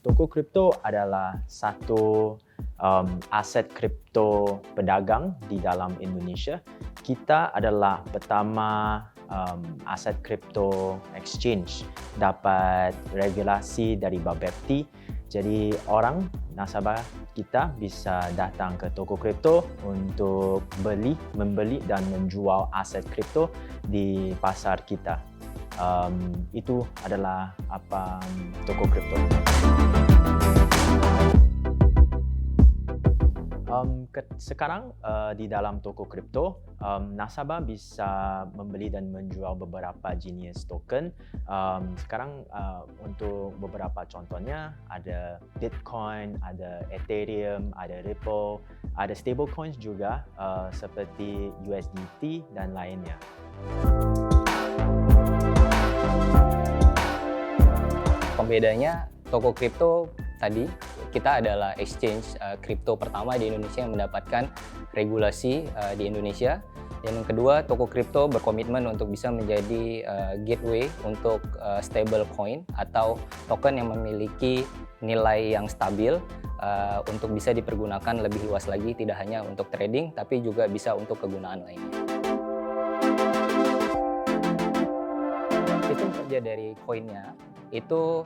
Toko kripto adalah satu aset kripto pedagang di dalam Indonesia. Kita adalah pertama aset kripto exchange dapat regulasi dari Bapepti. Jadi orang nasabah kita bisa datang ke toko kripto untuk membeli dan menjual aset kripto di pasar kita. Itu adalah toko kripto. Sekarang di dalam toko kripto, nasabah bisa membeli dan menjual beberapa jenis token. Sekarang untuk beberapa contohnya ada Bitcoin, ada Ethereum, ada Ripple, ada stablecoins juga seperti USDT dan lainnya. Pembedanya toko kripto tadi, kita adalah exchange kripto pertama di Indonesia yang mendapatkan regulasi di Indonesia. Dan yang kedua, toko kripto berkomitmen untuk bisa menjadi gateway untuk stablecoin atau token yang memiliki nilai yang stabil untuk bisa dipergunakan lebih luas lagi, tidak hanya untuk trading tapi juga bisa untuk kegunaan lainnya. Sistem kerja dari koinnya itu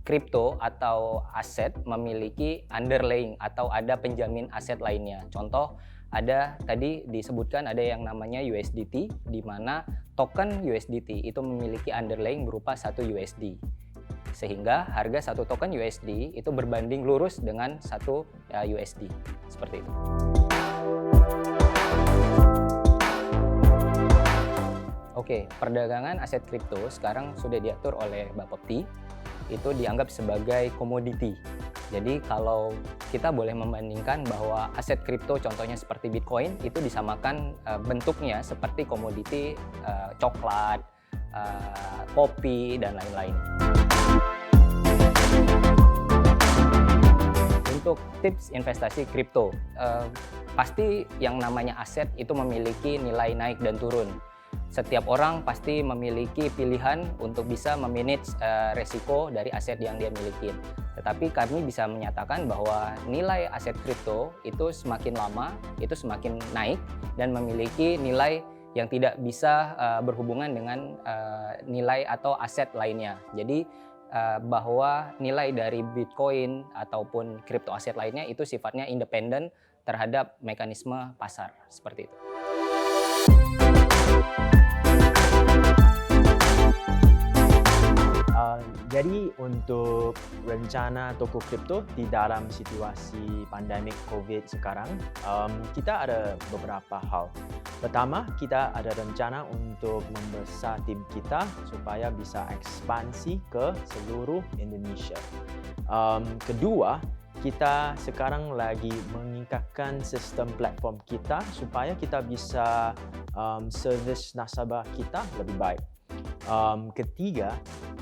kripto atau aset memiliki underlying atau ada penjamin aset lainnya. Contoh, ada tadi disebutkan ada yang namanya USDT, di mana token USDT itu memiliki underlying berupa 1 USD. Sehingga harga satu token USD itu berbanding lurus dengan 1 USD. Seperti itu. Oke, perdagangan aset kripto sekarang sudah diatur oleh Bapepti. Itu dianggap sebagai komoditi. Jadi kalau kita boleh membandingkan bahwa aset kripto contohnya seperti Bitcoin itu disamakan bentuknya seperti komoditi coklat, kopi, dan lain-lain. Untuk tips investasi kripto, pasti yang namanya aset itu memiliki nilai naik dan turun. Setiap orang pasti memiliki pilihan untuk bisa memanage resiko dari aset yang dia miliki. Tetapi kami bisa menyatakan bahwa nilai aset kripto itu semakin lama, itu semakin naik dan memiliki nilai yang tidak bisa berhubungan dengan nilai atau aset lainnya. Jadi bahwa nilai dari Bitcoin ataupun kripto aset lainnya itu sifatnya independen terhadap mekanisme pasar, seperti itu. Jadi untuk rencana toko kripto di dalam situasi pandemik COVID sekarang, kita ada beberapa hal. Pertama, kita ada rencana untuk membesar tim kita supaya bisa ekspansi ke seluruh Indonesia. Kedua, kita sekarang lagi meningkatkan sistem platform kita supaya kita bisa servis nasabah kita lebih baik. Ketiga,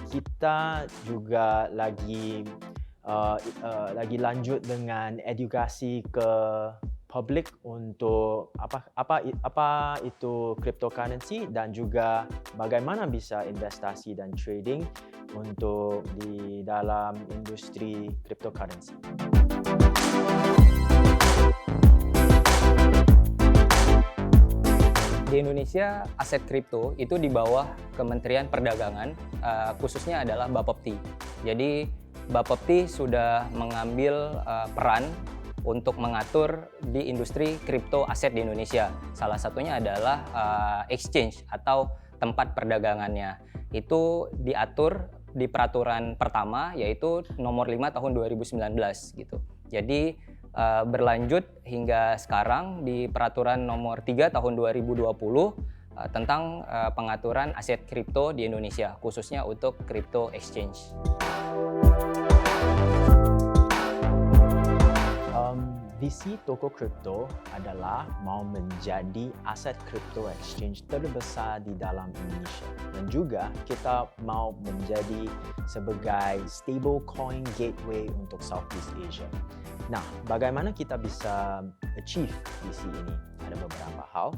kita juga lagi lanjut dengan edukasi ke publik untuk apa itu cryptocurrency dan juga bagaimana bisa investasi dan trading untuk di dalam industri cryptocurrency. Di Indonesia, aset kripto itu di bawah Kementerian Perdagangan, khususnya adalah Bapepti. Jadi Bapepti sudah mengambil peran untuk mengatur di industri kripto aset di Indonesia. Salah satunya adalah exchange atau tempat perdagangannya. Itu diatur di peraturan pertama, yaitu nomor 5 tahun 2019 gitu. Jadi berlanjut hingga sekarang di peraturan nomor 3 tahun 2020 tentang pengaturan aset kripto di Indonesia, khususnya untuk crypto exchange. Visi toko kripto adalah mau menjadi aset kripto exchange terbesar di dalam Indonesia, dan juga kita mau menjadi sebagai stablecoin gateway untuk Southeast Asia. Nah, bagaimana kita bisa achieve visi ini? Ada beberapa hal.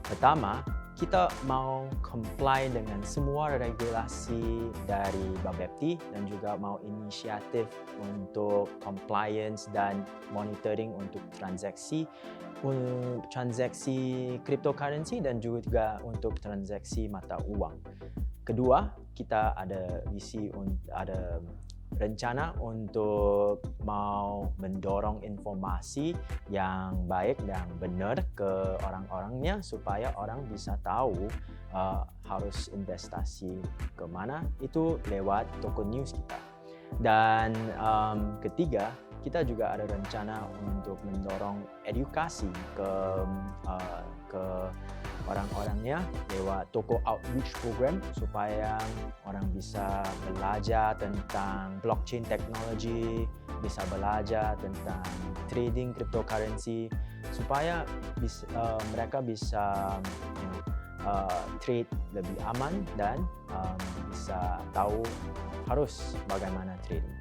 Pertama, kita mau comply dengan semua regulasi dari Bapepti dan juga mau inisiatif untuk compliance dan monitoring untuk transaksi cryptocurrency dan juga untuk transaksi mata uang. Kedua, kita ada ada rencana untuk mau mendorong informasi yang baik dan benar ke orang-orangnya supaya orang bisa tahu harus investasi ke mana itu lewat toko news kita. Dan ketiga, kita juga ada rencana untuk mendorong edukasi ke orang-orangnya lewat toko outreach program supaya orang bisa belajar tentang blockchain technology, bisa belajar tentang trading cryptocurrency supaya mereka bisa trade lebih aman dan bisa tahu harus bagaimana trading.